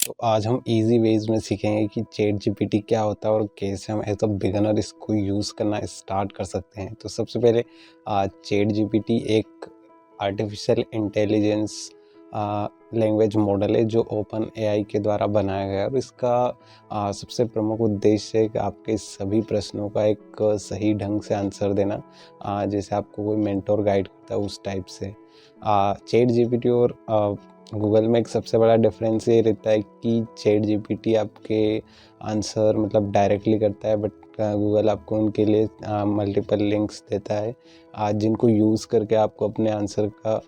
तो आज हम इजी वेज में सीखेंगे कि चैट जीपीटी क्या होता है और कैसे हम एज अ बिगनर इसको यूज़ करना स्टार्ट कर सकते हैं। तो सबसे पहले चैट जीपीटी एक आर्टिफिशियल इंटेलिजेंस लैंग्वेज मॉडल है जो ओपन एआई के द्वारा बनाया गया है और इसका सबसे प्रमुख उद्देश्य है कि आपके सभी प्रश्नों का एक सही ढंग से आंसर देना, जैसे आपको कोई मेंटोर गाइड करता है उस टाइप से। चैट जीपीटी और गूगल में एक सबसे बड़ा डिफरेंस ये रहता है कि चैट जीपीटी आपके आंसर मतलब डायरेक्टली करता है, बट गूगल आपको उनके लिए मल्टीपल लिंक्स देता है, जिनको यूज़ करके आपको अपने आंसर का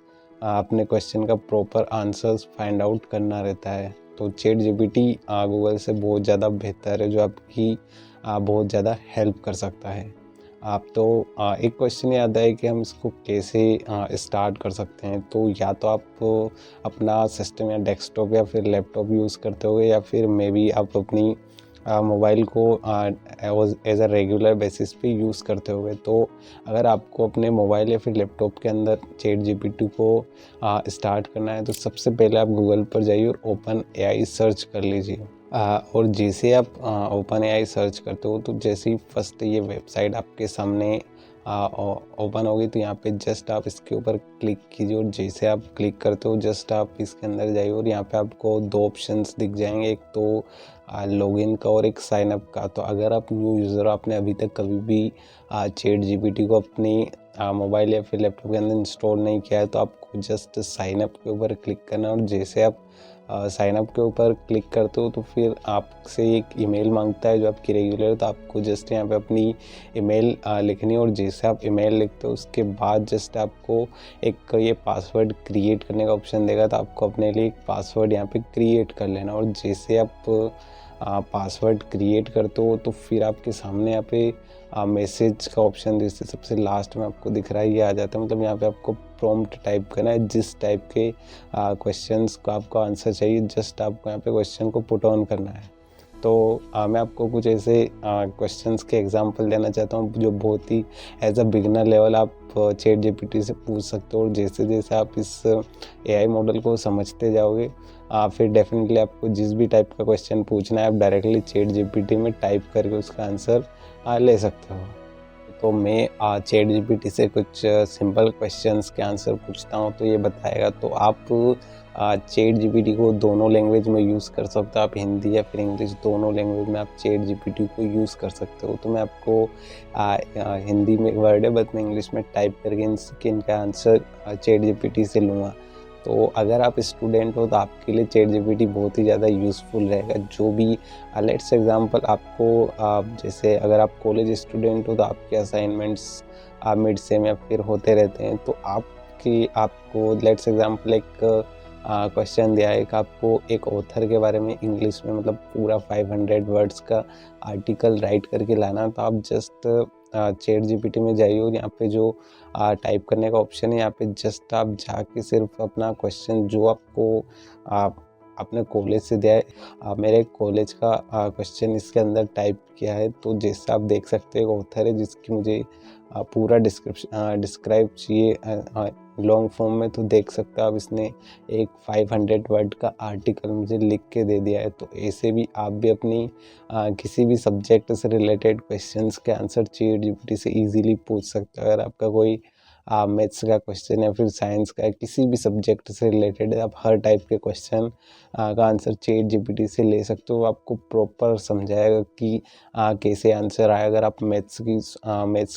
अपने क्वेश्चन का प्रॉपर आंसर्स फाइंड आउट करना रहता है। तो चैट जीपीटी गूगल से बहुत ज़्यादा बेहतर है, जो आपकी बहुत ज़्यादा हेल्प कर सकता है। आप तो एक क्वेश्चन याद है कि हम इसको कैसे स्टार्ट कर सकते हैं। तो या तो आप अपना सिस्टम या डेस्कटॉप या फिर लैपटॉप यूज़ करते होगे, या फिर मे बी आप अपनी मोबाइल को एज अ रेगुलर बेसिस पे यूज़ करते होगे। तो अगर आपको अपने मोबाइल या फिर लैपटॉप के अंदर चैट जीपीटी को स्टार्ट करना है, तो सबसे पहले आप गूगल पर जाइए और ओपन एआई सर्च कर लीजिए। और जैसे आप ओपन एआई सर्च करते हो, तो जैसे ही फर्स्ट ये वेबसाइट आपके सामने ओपन होगी, तो यहाँ पे जस्ट आप इसके ऊपर क्लिक कीजिए और जैसे आप क्लिक करते हो जस्ट आप इसके अंदर जाइए और यहाँ पे आपको दो ऑप्शंस दिख जाएंगे, एक तो लॉगिन का और एक साइन अप का। तो अगर आप न्यू यूज़र हो, आपने अभी तक कभी भी चैट जीपीटी को अपनी मोबाइल या फिर लैपटॉप के अंदर इंस्टॉल नहीं किया है, तो आपको जस्ट साइन अप के ऊपर क्लिक करना है और जैसे आप साइन अप के ऊपर क्लिक करते हो, तो फिर आपसे एक ईमेल मांगता है जो आपकी रेगुलर। तो आपको जस्ट यहाँ पे अपनी ईमेल लिखनी है और जैसे आप ईमेल लिखते हो उसके बाद जस्ट आपको एक ये पासवर्ड क्रिएट करने का ऑप्शन देगा। तो आपको अपने लिए एक पासवर्ड यहाँ पे क्रिएट कर लेना और जैसे आप पासवर्ड क्रिएट करते हो, तो फिर आपके सामने यहाँ पे मैसेज का ऑप्शन जैसे सबसे लास्ट में आपको दिख रहा है ये आ जाता है। मतलब यहाँ पे आपको प्रॉम्प्ट टाइप करना है, जिस टाइप के क्वेश्चंस का आपको आंसर चाहिए जस्ट आपको यहाँ पे क्वेश्चन को पुट ऑन करना है। तो मैं आपको कुछ ऐसे क्वेश्चंस के एग्जांपल देना चाहता हूँ जो बहुत ही एज अ बिगिनर लेवल आप चैट जीपीटी से पूछ सकते हो। और जैसे जैसे आप इस एआई मॉडल को समझते जाओगे, फिर डेफिनेटली आपको जिस भी टाइप का क्वेश्चन पूछना है आप डायरेक्टली चैट जीपीटी में टाइप करके उसका आंसर ले सकते हो। तो मैं चैट जीपीटी से कुछ सिंपल क्वेश्चंस के आंसर पूछता हूँ, तो ये बताएगा। तो आप चैट जीपीटी को दोनों लैंग्वेज में यूज़ कर सकते हो, आप हिंदी या फिर इंग्लिश दोनों लैंग्वेज में आप चैट जीपीटी को यूज़ कर सकते हो। तो मैं आपको हिंदी में वर्ड है, बट मैं इंग्लिश में टाइप करके इनका आंसर चैट जीपीटी से लूँगा। तो अगर आप स्टूडेंट हो तो आपके लिए चैट जीपीटी बहुत ही ज़्यादा यूज़फुल रहेगा। जो भी लेट्स एग्जांपल आपको जैसे अगर आप कॉलेज स्टूडेंट हो तो आपके असाइनमेंट्स मिड सेम या फिर होते रहते हैं, तो आपको लेट्स एग्जांपल एक क्वेश्चन दिया है कि आपको एक ऑथर के बारे में इंग्लिश में मतलब पूरा 500 वर्ड्स का आर्टिकल राइट करके लाना। तो आप जस्ट चैट जीपीटी में जाइए और यहाँ पे जो टाइप करने का ऑप्शन है, यहाँ पे जस्ट आप जाके सिर्फ अपना क्वेश्चन जो आपको अपने कॉलेज से दिया है, मेरे कॉलेज का क्वेश्चन इसके अंदर टाइप किया है। तो जैसे आप देख सकते हैं ऑथर है जिसकी मुझे पूरा डिस्क्राइब चाहिए लॉन्ग फॉर्म में, तो देख सकते हो आप इसने एक 500 वर्ड का आर्टिकल मुझे लिख के दे दिया है। तो ऐसे भी आप भी अपनी किसी भी सब्जेक्ट से रिलेटेड क्वेश्चंस के आंसर चैट जीपीटी से इजीली पूछ सकते हो। अगर आपका कोई मैथ्स का क्वेश्चन या फिर साइंस का किसी भी सब्जेक्ट से रिलेटेड है, आप हर टाइप के क्वेश्चन का आंसर चैट जीपीटी से ले सकते हो। आपको प्रॉपर समझाएगा कि कैसे आंसर आए। अगर आप मैथ्स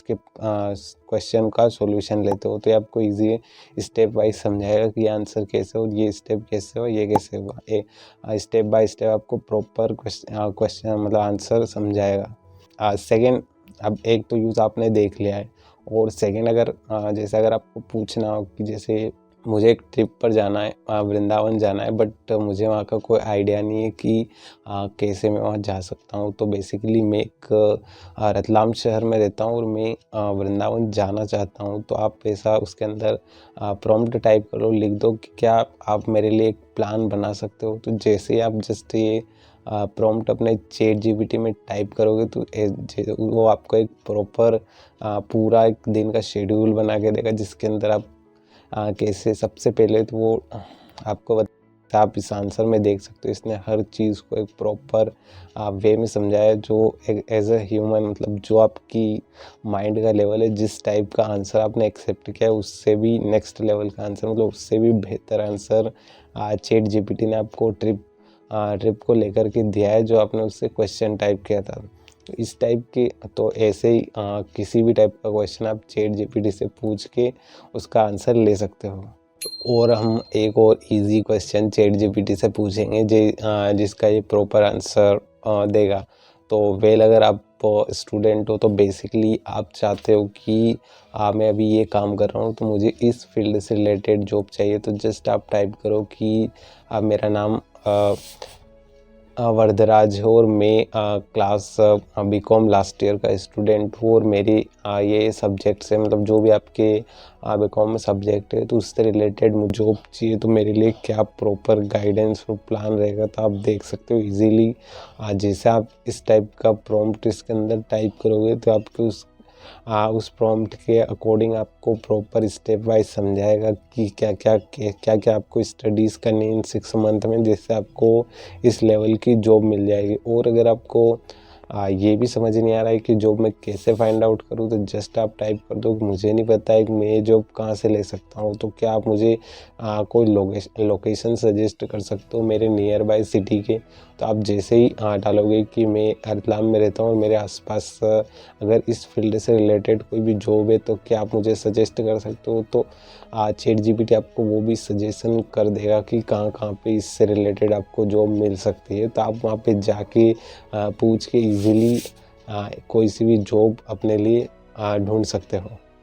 के क्वेश्चन का सॉल्यूशन लेते हो तो ये आपको इजी स्टेप वाइज समझाएगा कि आंसर कैसे हो, ये स्टेप कैसे हो, ये कैसे हुआ। स्टेप बाय स्टेप आपको प्रॉपर क्वेश्चन मतलब आंसर समझाएगा। सेकेंड, अब एक तो यूज़ आपने देख लिया है, और सेकेंड जैसे अगर आपको पूछना हो कि जैसे मुझे एक ट्रिप पर जाना है, वृंदावन जाना है, बट मुझे वहाँ का कोई आइडिया नहीं है कि कैसे मैं वहाँ जा सकता हूँ। तो बेसिकली मैं एक रतलाम शहर में रहता हूँ और मैं वृंदावन जाना चाहता हूँ। तो आप ऐसा उसके अंदर प्रॉम्प्ट टाइप करो, लिख दो कि क्या आप मेरे लिए एक प्लान बना सकते हो। तो जैसे ही आप जस्ट ये प्रॉम्प्ट अपने चैट जीपीटी में टाइप करोगे, तो वो आपको एक प्रॉपर पूरा एक दिन का शेड्यूल बना के देगा, जिसके अंदर आप कैसे सबसे पहले तो वो आपको सकता है। आप इस आंसर में देख सकते हो इसने हर चीज़ को एक प्रॉपर वे में समझाया, जो एज अ ह्यूमन मतलब जो आपकी माइंड का लेवल है, जिस टाइप का आंसर आपने एक्सेप्ट किया है उससे भी नेक्स्ट लेवल का आंसर, मतलब उससे भी बेहतर आंसर चैट जीपीटी ने आपको ट्रिप को लेकर के दिया है, जो आपने उससे क्वेश्चन टाइप किया था। तो इस टाइप के तो ऐसे ही किसी भी टाइप का क्वेश्चन आप चैट जीपीटी से पूछ के उसका आंसर ले सकते हो। और हम एक और इजी क्वेश्चन चैट जीपीटी से पूछेंगे जिसका ये प्रॉपर आंसर देगा। तो वेल अगर आप स्टूडेंट हो तो बेसिकली आप चाहते हो कि मैं अभी ये काम कर रहा हूँ तो मुझे इस फील्ड से रिलेटेड जॉब चाहिए, तो जस्ट आप टाइप करो कि मेरा नाम वरदराज हो और मैं क्लास बीकॉम लास्ट ईयर का स्टूडेंट हूँ और मेरी ये सब्जेक्ट से मतलब जो भी आपके बीकॉम में सब्जेक्ट है तो उससे रिलेटेड मुझे जॉब चाहिए, तो मेरे लिए क्या प्रॉपर गाइडेंस और प्लान रहेगा। तो आप देख सकते हो इजीली जैसे आप इस टाइप का प्रॉम्प्ट इसके अंदर टाइप करोगे तो आपके उस प्रॉम्प्ट के अकॉर्डिंग आपको प्रॉपर स्टेप वाइज समझाएगा कि क्या क्या आपको स्टडीज़ करनी है इन 6 मंथ में, जिससे आपको इस लेवल की जॉब मिल जाएगी। और अगर आपको ये भी समझ नहीं आ रहा है कि जॉब मैं कैसे फाइंड आउट करूँ, तो जस्ट आप टाइप कर दो मुझे नहीं पता है कि मैं ये जॉब कहाँ से ले सकता हूँ, तो क्या आप मुझे कोई लोकेशन सजेस्ट कर सकते हो मेरे नियर बाय सिटी के। तो आप जैसे ही डालोगे कि मैं रतलाम में रहता हूँ और मेरे आसपास अगर इस फील्ड से रिलेटेड कोई भी जॉब है तो क्या आप मुझे सजेस्ट कर सकते हो, तो चैट जीपीटी आपको वो भी सजेशन कर देगा कि कहाँ कहाँ पे इससे रिलेटेड आपको जॉब मिल सकती है। तो आप वहाँ पे जाके पूछ के इजीली कोई सी भी जॉब अपने लिए ढूंढ सकते हो।